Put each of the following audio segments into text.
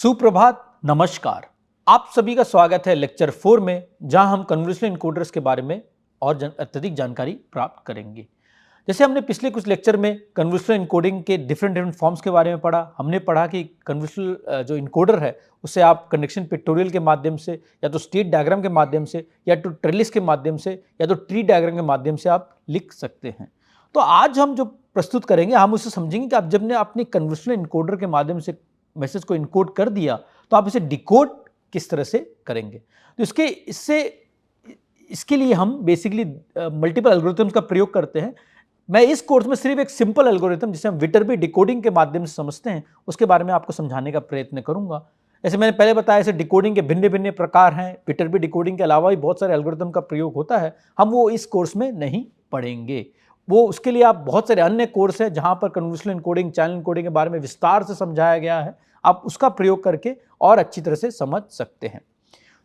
सुप्रभात, नमस्कार। आप सभी का स्वागत है लेक्चर 4 में, जहां हम कन्वोल्यूशनल इनकोडर्स के बारे में और अत्यधिक जानकारी प्राप्त करेंगे। जैसे हमने पिछले कुछ लेक्चर में कन्वोल्यूशनल इनकोडिंग के डिफरेंट फॉर्म्स के बारे में पढ़ा। हमने पढ़ा कि कन्वोल्यूशनल जो इनकोडर है उसे आप कंडक्शन पिक्टोरियल के माध्यम से, या तो स्टेट डायग्राम के माध्यम से, या तो ट्रेलिस के माध्यम से, या तो ट्री डायग्राम के माध्यम से आप लिख सकते हैं। तो आज हम जो प्रस्तुत करेंगे, हम उसे समझेंगे कि आप जब ने अपने कन्वोल्यूशनल इनकोडर के माध्यम से मैसेज को इनकोड कर दिया तो आप इसे डिकोड किस तरह से करेंगे। तो इसके लिए हम बेसिकली मल्टीपल एल्गोरिथम्स का प्रयोग करते हैं। मैं इस कोर्स में सिर्फ एक सिंपल एल्गोरिथम जिसे हम विटरबी डिकोडिंग के माध्यम से समझते हैं उसके बारे में आपको समझाने का प्रयत्न करूंगा। जैसे मैंने पहले बताया, ऐसे डिकोडिंग के भिन्न भिन्न प्रकार हैं। विटरबी डिकोडिंग के अलावा भी बहुत सारे एल्गोरिथम का प्रयोग होता है, हम वो इस कोर्स में नहीं पढ़ेंगे। वो उसके लिए आप बहुत सारे अन्य कोर्स हैं जहां पर कन्वोल्यूशनल इनकोडिंग, चैनल इनकोडिंग के बारे में विस्तार से समझाया गया है। आप उसका प्रयोग करके और अच्छी तरह से समझ सकते हैं।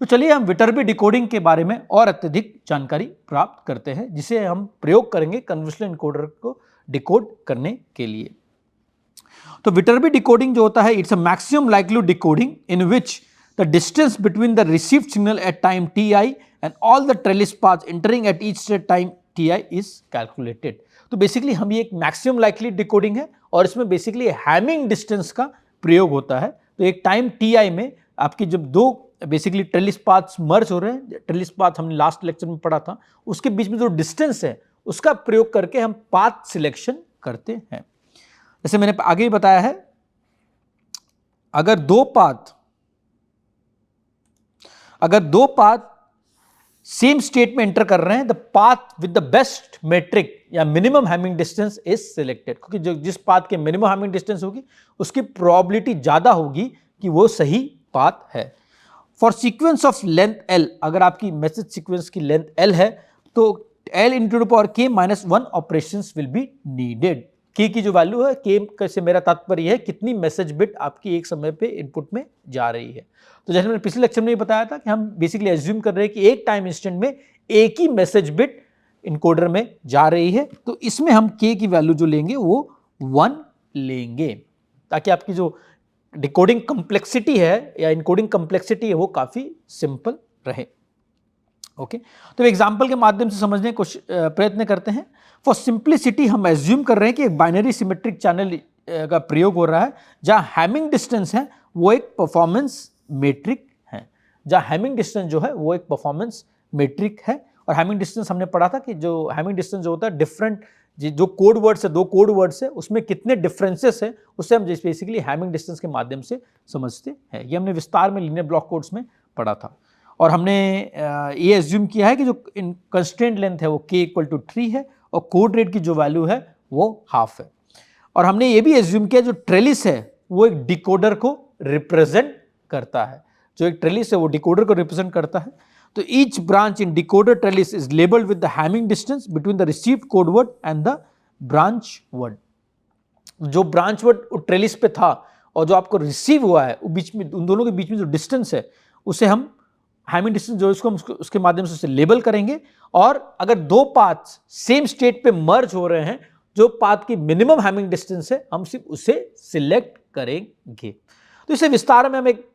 तो चलिए हम विटरबी डिकोडिंग के बारे में और अत्यधिक जानकारी प्राप्त करते हैं, जिसे हम प्रयोग करेंगे कन्वोल्यूशनल इनकोडर को डिकोड करने के लिए। तो विटरबी डिकोडिंग जो होता है, it's a maximum likelihood decoding in which the distance between the received signal at time ti and all the trellis paths entering at each state time ti is calculated. तो basically हम ये एक maximum likelihood decoding है और इसमें basically Hamming distance का प्रयोग होता है। तो एक टाइम ti में आपकी जब दो बेसिकली ट्रेलिस पाथ्स मर्ज हो रहे हैं, ट्रेलिस पाथ हमने लास्ट लेक्चर में पढ़ा था, उसके बीच में जो डिस्टेंस है उसका प्रयोग करके हम पाथ सिलेक्शन करते हैं। जैसे मैंने आगे ही बताया है, अगर दो पाथ सेम स्टेट में एंटर कर रहे हैं, the path with the best metric या minimum Hamming distance is selected, क्योंकि जो जिस पाथ के मिनिमम हैमिंग डिस्टेंस होगी उसकी प्रोबेबिलिटी ज्यादा होगी कि वो सही पाथ है। For sequence of length l, अगर आपकी मैसेज सीक्वेंस की लेंथ l है तो l into the power k minus 1 operations will be needed. k की जो वैल्यू है, k से मेरा तात्पर्य है कितनी मैसेज बिट आपकी एक समय पे इनपुट में जा रही है। तो जैसे मैंने पिछले लेक्चर में बताया था कि हम बेसिकली एज्यूम कर रहे हैं कि एक टाइम इंस्टेंट में एक ही मैसेज बिट इनकोडर में जा रही है, तो इसमें हम k की वैल्यू जो लेंगे वो 1 लेंगे, ताकि आपकी जो डिकोडिंग कम्प्लेक्सिटी है या इनकोडिंग कम्प्लेक्सिटी है वो काफी सिंपल रहे। ओके, तो एग्जांपल के माध्यम से समझने का प्रयत्न करते हैं। फॉर सिंप्लिसिटी हम एज्यूम कर रहे हैं कि एक बाइनरी सिमेट्रिक चैनल का प्रयोग हो रहा है, जहां हैमिंग डिस्टेंस है वो एक परफॉर्मेंस मेट्रिक है। जहां हैमिंग डिस्टेंस जो है वो एक परफॉर्मेंस मेट्रिक है। और हैमिंग डिस्टेंस हमने पढ़ा था कि जो हैमिंग डिस्टेंस जो होता है, डिफरेंट जो कोड वर्ड्स है, दो कोड वर्ड्स है, उसमें कितने डिफरेंसेस है, उससे हम बेसिकली हैमिंग डिस्टेंस के माध्यम से समझते हैं। ये हमने विस्तार में लीनियर ब्लॉक कोड्स में पढ़ा था। और हमने ये एज्यूम किया है कि जो कंस्ट्रेंट लेंथ है वो k इक्वल टू 3 है और कोड रेट की जो वैल्यू है वो हाफ है। और हमने ये भी एज्यूम किया जो ट्रेलिस है वो एक डिकोडर को रिप्रेजेंट करता है। जो एक ट्रेलिस है वो डिकोडर को रिप्रेजेंट करता है। तो each branch in decoder trellis is labelled with the Hamming distance between the received code word and the branch word. जो ब्रांच वर्ड ट्रेलिस पे था और जो आपको रिसीव हुआ है, बीच में उन दोनों के बीच में जो डिस्टेंस है उसे हम हैमिंग डिस्टेंस जो इसको हम उसके माध्यम से उसे लेबल करेंगे। और अगर दो पाथ्स सेम स्टेट पे मर्ज हो रहे हैं, जो पाथ की मिनिमम हैमिंग डिस्टेंस है, हम सिर्फ उसे सिलेक्ट करेंगे। तो इसे विस्तार में हम एक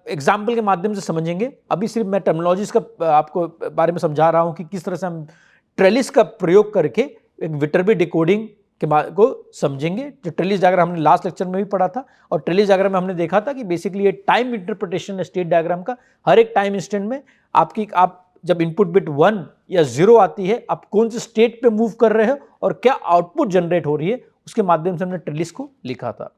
एग्जाम्पल के माध्यम से समझेंगे। अभी सिर्फ मैं टर्मिनोलॉजीज का आपको बारे में समझा रहा हूं कि किस तरह से हम ट्रेलिस का प्रयोग करके एक विटरबी डिकोडिंग को समझेंगे। जो ट्रेलिस डायग्राम हमने लास्ट लेक्चर में भी पढ़ा था, और ट्रेलिस डायग्राम में हमने देखा था कि बेसिकली ये टाइम इंटरप्रिटेशन है स्टेट डायग्राम का। हर एक टाइम इंस्टेंट में आप जब इनपुट बिट 1 या 0 आती है, आप कौन से स्टेट पे मूव कर रहे हो और क्या आउटपुट जनरेट हो रही है, उसके माध्यम से हमने ट्रेलिस को लिखा था।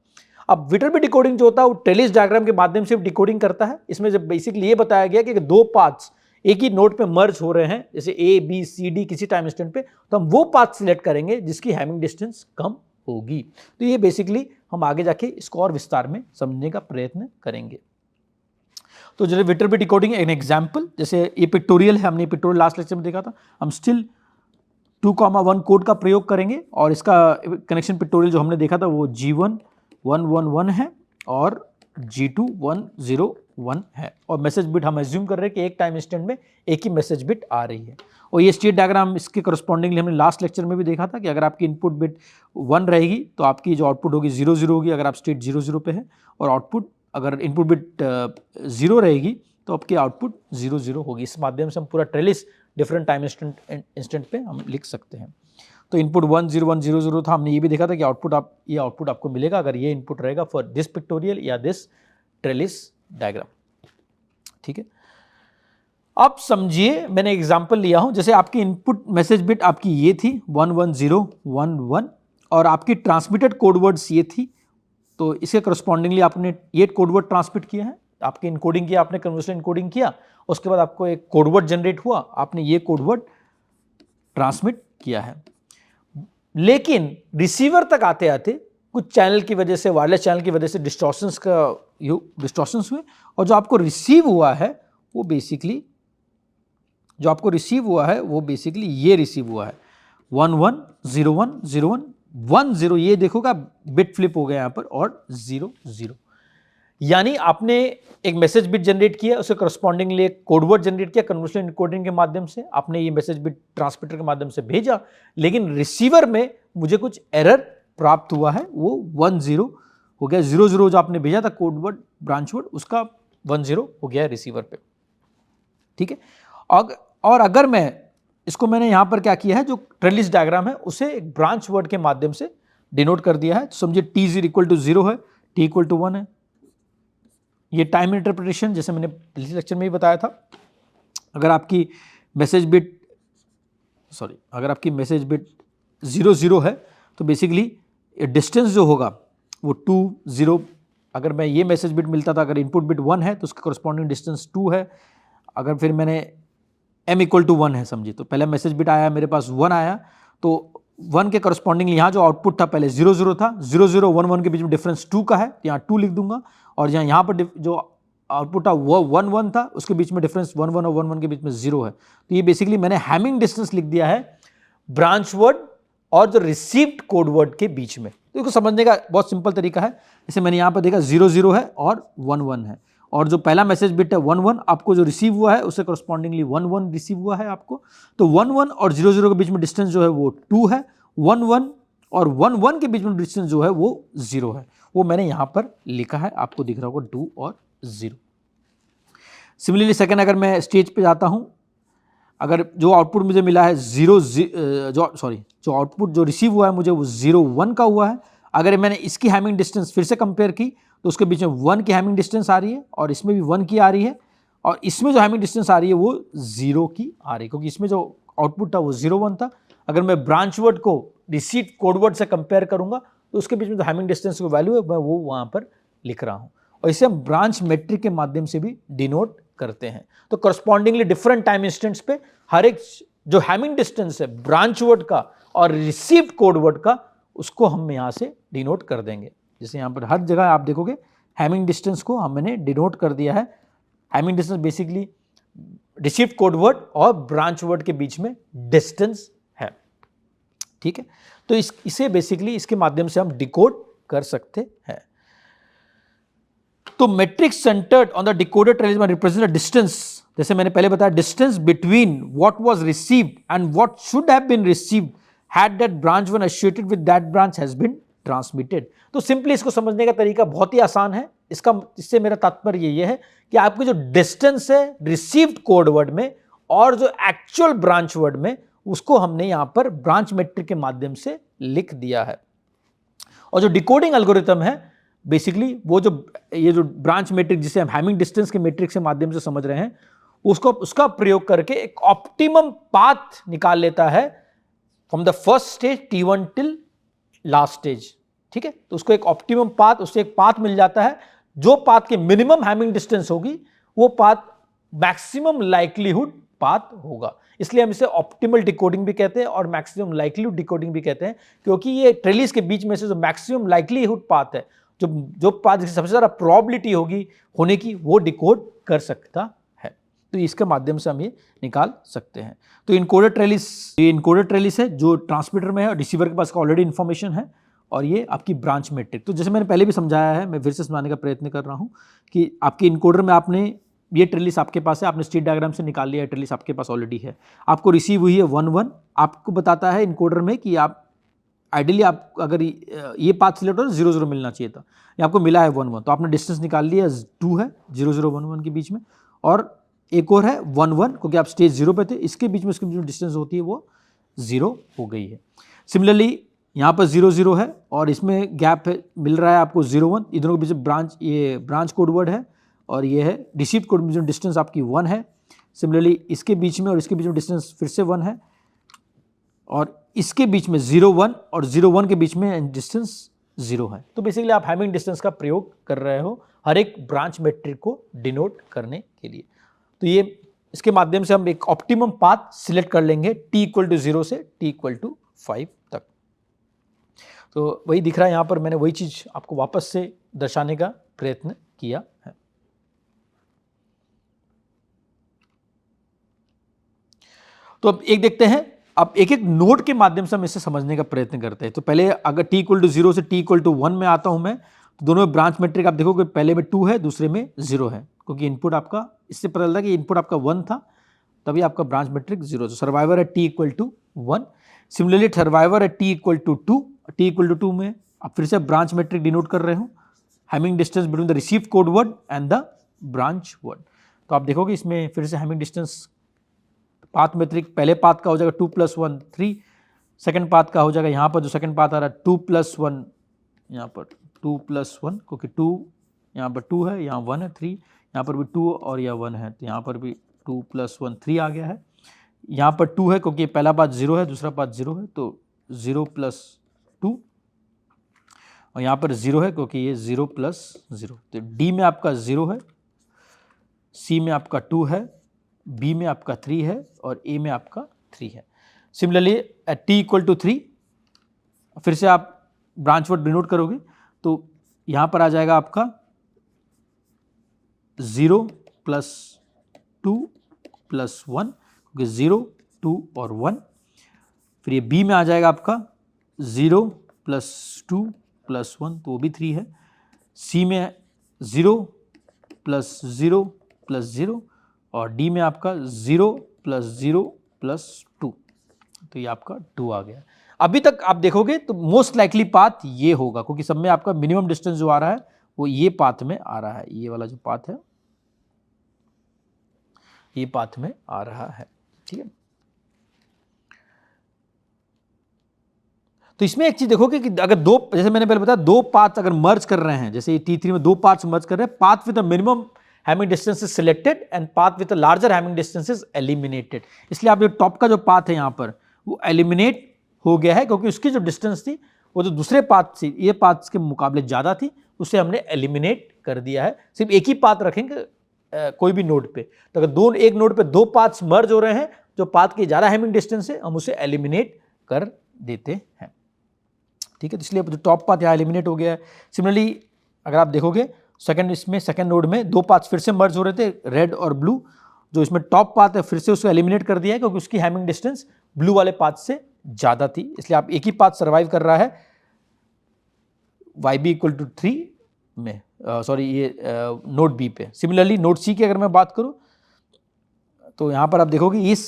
अब विटरबी डिकोडिंग जो होता है वो ट्रेलिस डायग्राम के माध्यम से डिकोडिंग करता है। इसमें जब बेसिकली ये बताया गया कि दो पाथ्स एक ही नोड पे मर्ज हो रहे हैं, जैसे A, B, C, D किसी टाइम इंस्टेंट पे, तो हम वो पाथ सिलेक्ट करेंगे जिसकी हैमिंग डिस्टेंस कम होगी। तो ये बेसिकली हम आगे जाके इसको और विस्तार में समझने का प्रयत्न करेंगे। तो जैसे विटरबी डिकोडिंग एन एग्जाम्पल, जैसे ये पिक्टोरियल है, हमने पिक्टोरियल लास्ट लेक्चर में देखा था। हम स्टिल 2,1 कोड का प्रयोग करेंगे और इसका कनेक्शन पिक्टोरियल जो हमने देखा था वो G1,111 है और G2,101 है। और मैसेज बिट हम एज्यूम कर रहे हैं कि एक टाइम इंस्टेंट में एक ही मैसेज बिट आ रही है। और ये स्टेट डायग्राम इसके करस्पॉन्डिंगली हमने लास्ट लेक्चर में भी देखा था कि अगर आपकी इनपुट बिट 1 रहेगी तो आपकी जो आउटपुट होगी 0 0 होगी, अगर आप स्टेट 0 0 पे है, और आउटपुट अगर इनपुट बिट 0 रहेगी तो आपकी आउटपुट 0 0 होगी। इस माध्यम से हम पूरा ट्रेलिस डिफरेंट टाइम इंस्टेंट पे हम लिख सकते हैं। तो इनपुट 1 0 1 0 0 था, हमने ये भी देखा था कि ये आउटपुट आपको मिलेगा अगर ये इनपुट रहेगा फॉर दिस पिक्टोरियल या दिस ट्रेलिस डायग्राम। ठीक है, अब समझिए मैंने एग्जांपल लिया हूं, जैसे आपकी इनपुट मैसेज बिट आपकी ये थी 1 1 0 1 1 और आपकी ट्रांसमिटेड कोड वर्ड्स ये थी, तो इसके करस्पॉन्डिंगली आपने ये कोड वर्ड ट्रांसमिट किया है, आपकी इनकोडिंग किया, आपने कन्वर्सेशन इनकोडिंग किया, उसके बाद आपको एक कोड वर्ड जनरेट हुआ, आपने ये कोड वर्ड ट्रांसमिट किया है। लेकिन रिसीवर तक आते आते कुछ चैनल की वजह से, वायरलेस चैनल की वजह से डिस्टॉर्शंस हुए और जो आपको रिसीव हुआ है वो बेसिकली ये रिसीव हुआ है 1 1 0 1 0 1 1 0, ये देखोगा बिट फ्लिप हो गया यहाँ पर, और 0 0, यानी आपने एक मैसेज बिट जनरेट किया, उसके करस्पॉन्डिंगली एक कोड वर्ड जनरेट किया कन्वर्सेशन इनकोडिंग के माध्यम से, आपने ये मैसेज बिट ट्रांसमीटर के माध्यम से भेजा, लेकिन रिसीवर में मुझे कुछ एरर प्राप्त हुआ है, वो 1 0 हो गया, 0 0 जो आपने भेजा था कोड वर्ड ब्रांच वर्ड, उसका 1 0 हो गया है रिसीवर पे। ठीक है, और अगर मैंने यहां पर क्या किया है, जो ट्रेलिस डायग्राम है उसे एक ब्रांच वर्ड के माध्यम से डिनोट कर दिया है, तो समझिए T0 इक्वल टू 0 है, T इक्वल टू 1 है, ये टाइम इंटरप्रिटेशन जैसे मैंने पिछले लेक्चर में ही बताया था। अगर आपकी मैसेज बिट 0 0 है तो बेसिकली डिस्टेंस जो होगा वो 2 0, अगर मैं ये मैसेज बिट मिलता था, अगर इनपुट बिट 1 है तो उसका करस्पॉन्डिंग डिस्टेंस 2 है, अगर फिर मैंने m इक्वल टू 1 है समझिए, तो पहला मैसेज बिट आया मेरे पास 1 आया, तो 1 के करस्पॉन्डिंग यहाँ जो आउटपुट था पहले 0 0 था, 0 0 1 1 के बीच में डिफरेंस 2 का है, यहाँ 2 लिख दूंगा, और यहाँ पर जो आउटपुट था वो 1 1 था, उसके बीच में डिफरेंस 1 1 और 1 1 के बीच में 0 है, तो ये बेसिकली मैंने हैमिंग डिस्टेंस लिख दिया है ब्रांच वर्ड और जो रिसीव्ड कोड वर्ड के बीच में। तो इसको समझने का बहुत सिंपल तरीका है, जैसे मैंने यहाँ पर देखा 0 0 है और 1 1 है, और जो पहला मैसेज बिट है 1 1, आपको जो रिसीव हुआ है उससे करस्पॉन्डिंगली 1 1 रिसीव हुआ है आपको, तो 1 1 और 0 0 के बीच में डिस्टेंस जो है वो 2 है, 1 1 और 1 1 के बीच में डिस्टेंस जो है वो 0 है, वो मैंने यहाँ पर लिखा है, आपको दिख रहा होगा 2 और 0। सिमिलरली सेकंड, अगर मैं स्टेज पे जाता हूँ, अगर जो आउटपुट मुझे मिला है जो आउटपुट जो रिसीव हुआ है मुझे वो 0 1 का हुआ है, अगर मैंने इसकी हैमिंग डिस्टेंस फिर से कंपेयर की तो उसके बीच में 1 की हैमिंग डिस्टेंस आ रही है और इसमें भी 1 की आ रही है, और इसमें जो हैमिंग डिस्टेंस आ रही है वो 0 की आ रही है, क्योंकि इसमें जो आउटपुट था वो 0 1 था। अगर मैं ब्रांच वर्ड को रिसीव कोड वर्ड से कंपेयर करूंगा तो उसके बीच में जो हैमिंग डिस्टेंस की वैल्यू है मैं वो वहां पर लिख रहा हूं, और इसे हम ब्रांच मैट्रिक के माध्यम से भी डिनोट करते हैं। तो करस्पॉन्डिंगली डिफरेंट टाइम इंस्टेंट्स पे हर एक जो हैमिंग डिस्टेंस है ब्रांच वर्ड का और रिसीव्ड कोड वर्ड का, उसको हम यहां से डिनोट कर देंगे। जैसे यहाँ पर हर जगह आप देखोगे हैमिंग डिस्टेंस को हमने डिनोट कर दिया है। Hamming distance basically received code word और ब्रांच वर्ड के बीच में डिस्टेंस है। ठीक है, तो इसे बेसिकली इसके माध्यम से हम डिकोड कर सकते हैं। तो matrix centred on the decoded trellis represent the distance, जैसे मैंने पहले बताया, distance between what was received and what should have been received had that branch one associated with that branch has been transmitted. तो simply इसको समझने का तरीका बहुत ही आसान है। इससे मेरा तात्पर्य ये है कि आपकी जो डिस्टेंस है रिसीव्ड कोड वर्ड में और जो एक्चुअल ब्रांच वर्ड में, उसको हमने यहां पर ब्रांच मैट्रिक के माध्यम से लिख दिया है। और जो डिकोडिंग एल्गोरिथम है बेसिकली वो ये जो ब्रांच मैट्रिक जिसे हम हैमिंग डिस्टेंस के मैट्रिक के माध्यम से समझ रहे हैं, उसका प्रयोग करके एक ऑप्टिमम पाथ निकाल लेता है from the first stage T1 till last stage. ठीक है, तो उसको एक ऑप्टिमम पाथ, उससे एक पाथ मिल जाता है, जो पाथ के मिनिमम हैमिंग डिस्टेंस होगी वो पाथ मैक्सिमम लाइक्लीहुड पाथ होगा। इसलिए हम इसे ऑप्टिमल डिकोडिंग भी कहते हैं और मैक्सिमम लाइक्लीहुड डिकोडिंग भी कहते हैं, क्योंकि ये ट्रेलिस के बीच में से जो मैक्सिमम लाइक्लीहुड पाथ है, जो पाथ जिसकी सबसे ज्यादा प्रोबेबिलिटी होगी होने की, वो डिकोड कर सकता है। तो इसके माध्यम से हम ये निकाल सकते हैं। तो इनकोडेड ट्रेलिस है जो ट्रांसमीटर में है और रिसीवर के पास ऑलरेडी इंफॉर्मेशन है, और ये आपकी ब्रांच मैट्रिक। तो जैसे मैंने पहले भी समझाया है, मैं फिर से समझाने का प्रयत्न कर रहा हूं कि आपके इनकोडर में आपने ये ट्रेलिस आपके पास है, आपने स्टेट डायग्राम से निकाल लिया है, ट्रेलिस आपके पास ऑलरेडी है, आपको रिसीव हुई है 1 1, आपको बताता है इनकोडर में कि आप आइडियली आप अगर ये पाथ सिलेक्ट हो तो 0 0 मिलना चाहिए था, ये आपको मिला है 1 1, तो आपने डिस्टेंस निकाल लिया 2 है 0 0 1 1 के बीच में, और एक और है 1 1 क्योंकि आप स्टेज 0 पे थे, इसके बीच में इसके बीच में डिस्टेंस होती है वो 0 हो गई है। सिमिलरली यहाँ पर 0 0 है और इसमें गैप है, मिल रहा है आपको 0 1, इधरों के बीच में ब्रांच, ये ब्रांच कोड वर्ड है और ये है रिसीव कोड में डिस्टेंस आपकी 1 है। सिमिलरली इसके बीच में और इसके बीच में डिस्टेंस फिर से 1 है, और इसके बीच में 0 1 और 0 1 के बीच में डिस्टेंस 0 है। तो बेसिकली आप हैमिंग डिस्टेंस का प्रयोग कर रहे हो हर एक ब्रांच मैट्रिक को डिनोट करने के लिए। तो ये इसके माध्यम से हम एक ऑप्टिमम पाथ सिलेक्ट कर लेंगे t = 0 से t = 5 तक। तो वही दिख रहा है यहाँ पर, मैंने वही चीज आपको वापस से दर्शाने का प्रयत्न किया है। तो अब एक देखते हैं, अब एक एक नोड के माध्यम से हम इसे समझने का प्रयत्न करते हैं। तो पहले अगर t = 0 से t = 1 में आता हूं मैं, तो दोनों में ब्रांच मैट्रिक आप देखोगे पहले में 2 है, दूसरे में 0 है, क्योंकि इनपुट आपका, इससे पता चलता है कि इनपुट आपका 1 था, तभी आपका ब्रांच मैट्रिक 0। तो सर्वाइवर है t = 1। सिमिलरली सर्वाइवर है t = 2, t = 2 में आप फिर से ब्रांच मैट्रिक डिनोट कर रहे हो, Hamming distance between the receive code word and the branch word. तो आप देखोगे इसमें फिर से हैमिंग डिस्टेंस पाथ मैट्रिक, पहले पाथ का हो जाएगा 2 + 1 3, सेकंड पाथ का हो जाएगा यहाँ पर जो सेकंड पाथ आ रहा है 2 + 1, यहाँ पर 2 + 1 क्योंकि 2 यहाँ पर 2 है, यहाँ 1 है, 3 यहाँ पर भी 2 और यह 1 है, तो यहाँ पर भी 2 + 1 3 आ गया है। यहाँ पर 2 है क्योंकि पहला पाथ 0 है, दूसरा पाथ 0 है, तो 0 + 2, और यहाँ पर 0 है क्योंकि ये 0 + 0। तो D में आपका 0 है, C में आपका 2 है, B में आपका 3 है और A में आपका 3 है। सिमिलरली एट t = 3 फिर से आप ब्रांच वर्ड डिनोट करोगे, तो यहाँ पर आ जाएगा आपका 0 + 2 + 1 क्योंकि 0 2 और 1। फिर ये B में आ जाएगा आपका 0 + 2 + 1, तो वो भी 3 है। C में 0 + 0 + 0 और D में आपका 0 + 0 + 2, तो ये आपका 2 आ गया। अभी तक आप देखोगे तो मोस्ट लाइकली पाथ ये होगा क्योंकि सब में आपका मिनिमम डिस्टेंस जो आ रहा है वो ये पाथ में आ रहा है, ये वाला जो पाथ है ये पाथ में आ रहा है, ठीक है। तो इसमें एक चीज देखोगे कि अगर दो, जैसे मैंने पहले बताया, दो पाथ अगर मर्ज कर रहे हैं, जैसे T3 में दो पाथ्स मर्ज कर रहे हैं, path with the minimum Hamming distance is selected and path with the larger Hamming distance is eliminated. इसलिए आप जो टॉप का जो पाथ है यहाँ पर वो एलिमिनेट हो गया है क्योंकि उसकी जो डिस्टेंस थी वो जो दूसरे पाथ से ये पाथ के मुकाबले ज्यादा थी, उसे हमने एलिमिनेट कर दिया है। सिर्फ एक ही पाथ रखेंगे कोई भी नोड पे, तो अगर एक नोड पे दो पाथ्स मर्ज हो रहे हैं, जो पाथ की ज्यादा हैमिंग डिस्टेंस है हम उसे एलिमिनेट कर देते हैं, ठीक है। तो इसलिए जो टॉप पाथ यहाँ एलिमिनेट हो गया है। सिमिलरली अगर आप देखोगे सेकंड नोड में दो पाथ्स फिर से मर्ज हो रहे थे, रेड और ब्लू, जो इसमें टॉप पाथ है फिर से उसको एलिमिनेट कर दिया है क्योंकि उसकी हैमिंग डिस्टेंस ब्लू वाले पाथ से ज्यादा थी, इसलिए आप एक ही पाथ सर्वाइव कर रहा है YB = 3 में, सॉरी ये नोड B पे। सिमिलरली नोड C की अगर मैं बात करूं तो यहां पर आप देखोगे इस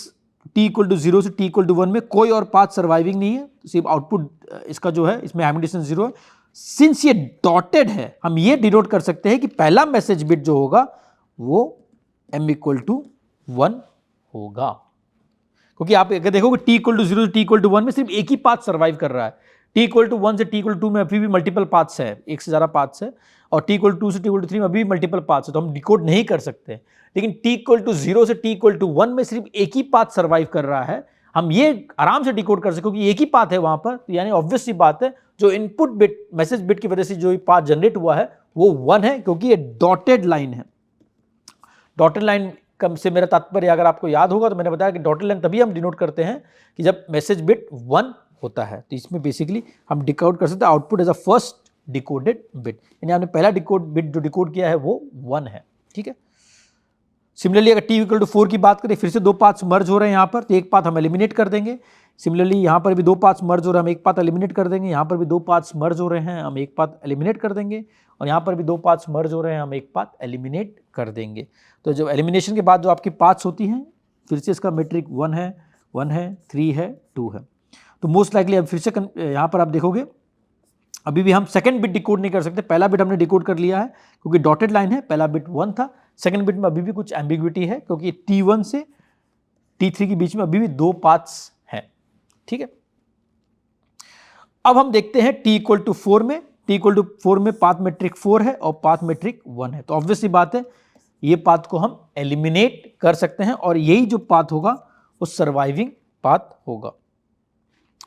t = 0 से t = 1 में कोई और पाथ सर्वाइविंग नहीं है, सिर्फ आउटपुट इसका जो है इसमें हैमिंग डिस्टेंस 0 है। सिंस ये डॉटेड है हम ये डिनोट कर सकते हैं कि पहला मैसेज बिट जो होगा वो m = 1 होगा, क्योंकि आप अगर देखोगे t = 0 से t = 1 में सिर्फ एक ही पाथ सर्वाइव कर रहा है। t = 1 से t = 2 में अभी भी मल्टीपल पाथ्स है, एक से ज्यादा पाथ्स है, और t = 2 से t = 3 में अभी भी मल्टीपल पाथ्स है, तो हम डिकोड नहीं कर सकते। लेकिन t = 0 से t = 1 में सिर्फ एक ही पाथ सर्वाइव कर रहा है, हम ये आराम से डिकोड कर सकते क्योंकि एक ही पाथ है वहां पर, तो यानी ऑब्वियस सी बात है जो इनपुट बिट मैसेज बिट की वजह से जो पाथ जनरेट हुआ है वो 1 है, क्योंकि ये डॉटेड लाइन है। डॉटेड लाइन से मेरा तात्पर्य अगर आपको याद होगा तो मैंने बताया कि डॉटेड लाइन तभी हम डिनोट करते हैं कि जब मैसेज बिट 1 होता है, तो इसमें बेसिकली हम डिकोड कर सकते हैं output as a first decoded bit, यानी आपने पहला बिट जो डिकोड किया है वो 1 है, ठीक है। सिमिलरली अगर t = 4 की बात करें, फिर से दो पाथ्स मर्ज हो रहे हैं यहाँ पर, तो एक पाथ हम एलिमिनेट कर देंगे। सिमिलरली यहाँ पर भी दो पाथ्स मर्ज हो रहे हैं, हम एक पाथ एलिमिनेट कर देंगे। यहाँ पर भी दो पाथ्स मर्ज हो रहे हैं, हम एक पाथ एलिमिनेट कर देंगे, और यहाँ पर भी दो पाथ्स मर्ज हो रहे हैं, हम एक पाथ एलिमिनेट कर देंगे। तो जब एलिमिनेशन के बाद जो आपकी पाथ्स होती हैं, फिर से इसका मेट्रिक 1 है, 3 है, 2 है। तो मोस्ट लाइकली अब फिर से यहाँ पर आप देखोगे अभी भी हम सेकंड बिट डिकोड नहीं कर सकते। पहला बिट हमने डिकोड कर लिया है क्योंकि डॉटेड लाइन है, पहला बिट 1 था। सेकंड बिट में अभी भी कुछ एम्बिग्विटी है क्योंकि T1 से T3 के बीच में अभी भी 2 पाथ्स हैं, ठीक है। अब हम देखते हैं T इक्वल टू 4 में, T इक्वल टू 4 में पाथ मेट्रिक 4 है और पाथ मेट्रिक 1 है। तो ऑब्वियसली बात है ये पाथ को हम एलिमिनेट कर सकते हैं और यही जो पाथ होगा वो सर्वाइविंग पाथ होगा।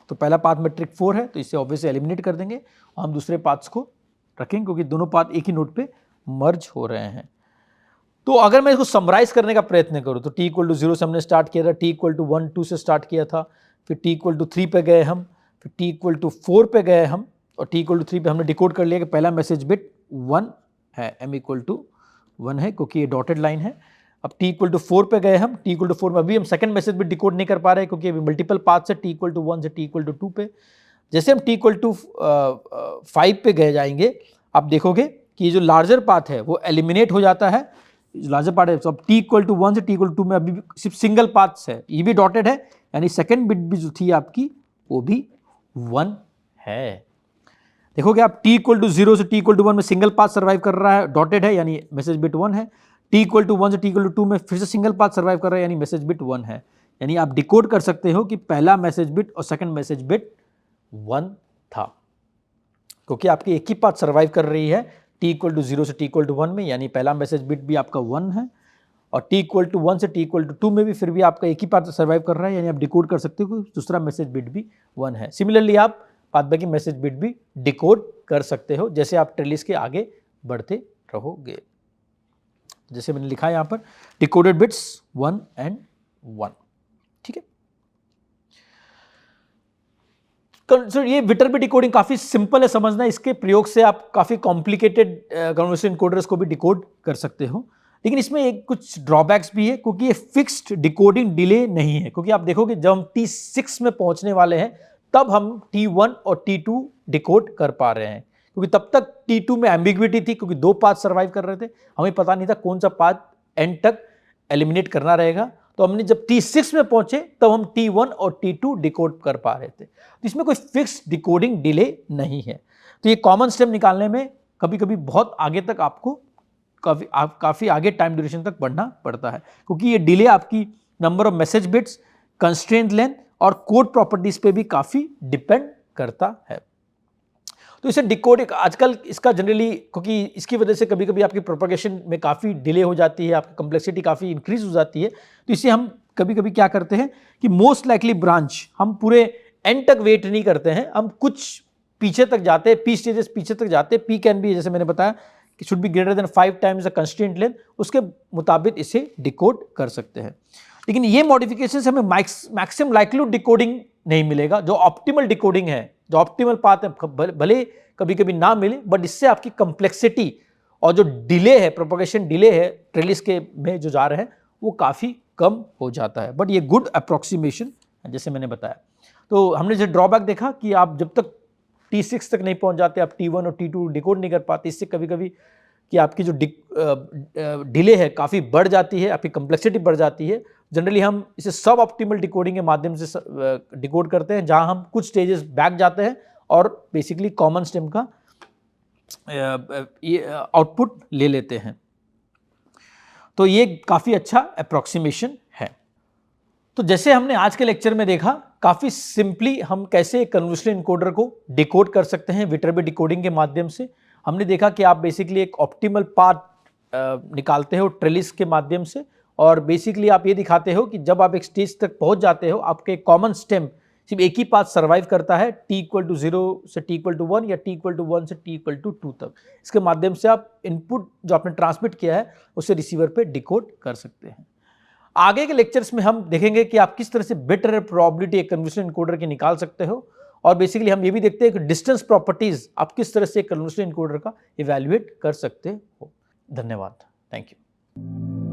तो पहला पाथ मेट्रिक 4 है तो इसे ऑब्वियसली एलिमिनेट कर देंगे और हम दूसरे पाथ्स को रखेंगे क्योंकि दोनों पाथ एक ही नोड पे मर्ज हो रहे हैं। तो अगर मैं इसको समराइज करने का प्रयत्न करूं तो T इक्वल टू 0 से हमने स्टार्ट किया था, T इक्वल टू 1 2 से स्टार्ट किया था, फिर T इक्वल टू 3 पे गए हम, फिर T इक्वल टू 4 पे गए हम और T इक्वल टू 3 पे हमने डिकोड कर लिया कि पहला मैसेज बिट 1 है, M इक्वल टू 1 है क्योंकि ये डॉटेड लाइन है। अब T इक्वल टू 4 पे गए हम, T इक्वल टू 4 में अभी हम सेकंड मैसेज बिट डिकोड नहीं कर पा रहे क्योंकि अभी मल्टीपल पाथ है T इक्वल टू 1 से T इक्वल टू 2 पे। जैसे हम T इक्वल टू 5 पे गए जाएंगे आप देखोगे कि जो लार्जर पाथ है वो एलिमिनेट हो जाता है, लार्जर पार्ट है। तो अब T इक्वल टू 1 से T इक्वल टू 2 में अभी भी सिर्फ सिंगल पाथ्स है, ये भी डॉटेड है, यानी सेकंड बिट भी जो थी आपकी वो भी 1 है। देखोगे आप T इक्वल टू 0 से T इक्वल टू 1 में सिंगल पाथ सर्वाइव कर रहा है, डॉटेड है यानी मैसेज बिट 1 है। T इक्वल टू 1 से T इक्वल टू 2 में फिर से सिंगल पाथ सर्वाइव कर रहा है यानी मैसेज बिट 1 है। यानी आप डिकोड कर सकते हो कि पहला मैसेज बिट और सेकंड मैसेज बिट 1 था क्योंकि आपकी एक ही पाथ सर्वाइव कर रही है T इक्वल टू 0 से T इक्वल टू 1 में, यानी पहला मैसेज बिट भी आपका 1 है और T इक्वल टू 1 से T इक्वल टू 2 में भी फिर भी आपका एक ही पाथ सर्वाइव कर रहा है, यानी आप डिकोड कर सकते हो कि दूसरा मैसेज बिट भी 1 है। सिमिलरली आप पाथ बाकी मैसेज बिट भी डिकोड कर सकते हो जैसे आप ट्रेलिस के आगे बढ़ते रहोगे। जैसे मैंने लिखा है यहाँ पर डिकोडेड बिट्स 1 and 1, ठीक है। ये विटरबी डिकोडिंग काफी सिंपल है समझना, इसके प्रयोग से आप काफी कॉम्प्लिकेटेड कन्वर्सेशन एनकोडर्स को भी डिकोड कर सकते हो, लेकिन इसमें एक कुछ ड्रॉबैक्स भी है क्योंकि ये फिक्स्ड डिकोडिंग डिले नहीं है। क्योंकि आप देखोगे जब हम T6 में पहुंचने वाले हैं तब हम T1 और T2 डिकोड कर पा रहे हैं क्योंकि तब तक T2 में एम्बिग्विटी थी क्योंकि 2 पाथ सर्वाइव कर रहे थे, हमें पता नहीं था कौन सा पाथ एंड तक एलिमिनेट करना रहेगा। तो हमने जब T6 में पहुंचे तब हम T1 और T2 डिकोड कर पा रहे थे। तो इसमें कोई फिक्स्ड डिकोडिंग डिले नहीं है। तो ये कॉमन स्टेप निकालने में कभी कभी बहुत आगे तक आपको काफ़ी आगे टाइम ड्यूरेशन तक बढ़ना पड़ता है क्योंकि ये डिले आपकी number of message bits, constraint length और कोड प्रॉपर्टीज पे भी काफ़ी डिपेंड करता है। तो इसे डिकोडिंग आजकल इसका जनरली क्योंकि इसकी वजह से कभी कभी आपकी प्रोपगेशन में काफ़ी डिले हो जाती है, आपकी कम्प्लेक्सिटी काफ़ी इंक्रीज हो जाती है। तो इसे हम कभी कभी क्या करते हैं कि मोस्ट लाइकली ब्रांच हम पूरे एंड तक वेट नहीं करते हैं, हम कुछ पीछे तक जाते हैं, P स्टेजेस पीछे तक जाते हैं। P कैन बी जैसे मैंने बताया कि should be greater than 5 times the constraint length, उसके मुताबिक इसे डिकोड कर सकते हैं। लेकिन ये मॉडिफिकेशन से हमें मैक्सिमम लाइक्लीहुड डिकोडिंग नहीं मिलेगा। जो ऑप्टिमल डिकोडिंग है, जो ऑप्टिमल पाथ है, भले कभी कभी ना मिले, बट इससे आपकी कंप्लेक्सिटी और जो डिले है, प्रोपगेशन डिले है ट्रेलिस के में जो जा रहे हैं वो काफ़ी कम हो जाता है। बट ये गुड अप्रोक्सीमेशन है जैसे मैंने बताया। तो हमने जो ड्रॉबैक देखा कि आप जब तक T6 तक नहीं पहुंच जाते, आप T1 और T2 डिकोड नहीं कर पाते, इससे कभी कभी कि आपकी जो डिले है काफ़ी बढ़ जाती है, आपकी कंप्लेक्सिटी बढ़ जाती है। जनरली हम इसे सब ऑप्टिमल डिकोडिंग के माध्यम से डिकोड करते हैं जहां हम कुछ स्टेजेस बैक जाते हैं और बेसिकली कॉमन स्टेम का आउटपुट ले लेते हैं। तो ये काफ़ी अच्छा अप्रोक्सीमेशन है। तो जैसे हमने आज के लेक्चर में देखा, काफ़ी सिंपली हम कैसे एक कन्वोल्यूशनल एनकोडर को डिकोड कर सकते हैं विटरबी डिकोडिंग के माध्यम से। हमने देखा कि आप बेसिकली एक ऑप्टिमल पाथ निकालते हो ट्रेलिस के माध्यम से और बेसिकली आप ये दिखाते हो कि जब आप एक स्टेज तक पहुंच जाते हो, आपके कॉमन स्टेम सिर्फ एक ही पाथ सर्वाइव करता है T इक्वल टू 0 से T इक्वल टू 1 या T इक्वल टू 1 से T इक्वल टू 2 तक। इसके माध्यम से आप इनपुट जो आपने ट्रांसमिट किया है उसे रिसीवर पे डिकोड कर सकते हैं। आगे के लेक्चर्स में हम देखेंगे कि आप किस तरह से बेटर प्रोबेबिलिटी एक कन्वोल्यूशनल एनकोडर की निकाल सकते हो और बेसिकली हम ये भी देखते हैं कि डिस्टेंस प्रॉपर्टीज आप किस तरह से एक कन्वोल्यूशनल एनकोडर का इवैल्यूएट कर सकते हो। धन्यवाद, थैंक यू।